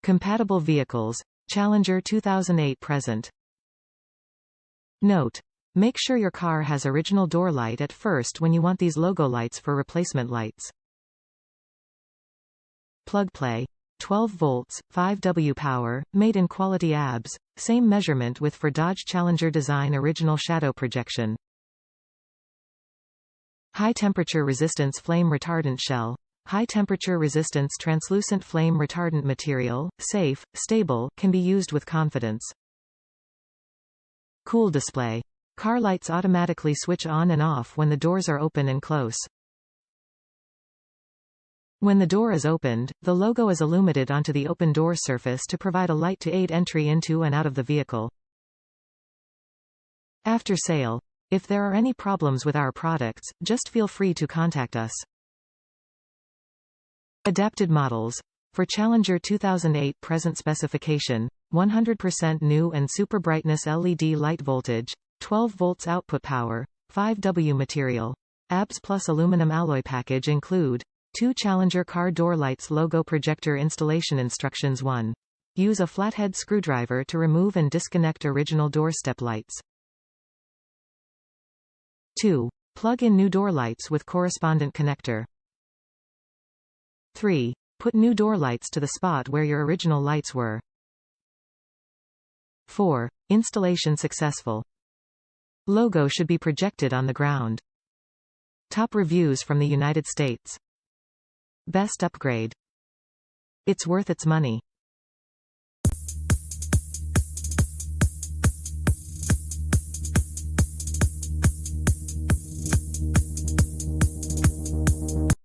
Compatible vehicles. Challenger 2008 present. Note: make sure your car has original door light at first when you want these logo lights for replacement lights. Plug play. 12 volts, 5W power, made in quality ABS, same measurement with for Dodge Challenger design original shadow projection. High temperature resistance flame retardant shell. High temperature resistance translucent flame retardant material, safe, stable, can be used with confidence. Cool display. Car lights automatically switch on and off when the doors are open and close. When the door is opened, the logo is illuminated onto the open door surface to provide a light to aid entry into and out of the vehicle. After sale. If there are any problems with our products, just feel free to contact us. Adapted models. For Challenger 2008 present specification, 100% new and super brightness LED light voltage, 12 volts output power, 5W material. ABS plus aluminum alloy package include 2 Challenger car door lights logo projector installation instructions. 1. Use a flathead screwdriver to remove and disconnect original doorstep lights. 2. Plug in new door lights with correspondent connector. 3. Put new door lights to the spot where your original lights were. 4. Installation successful. Logo should be projected on the ground. Top reviews from the United States. Best upgrade. It's worth its money.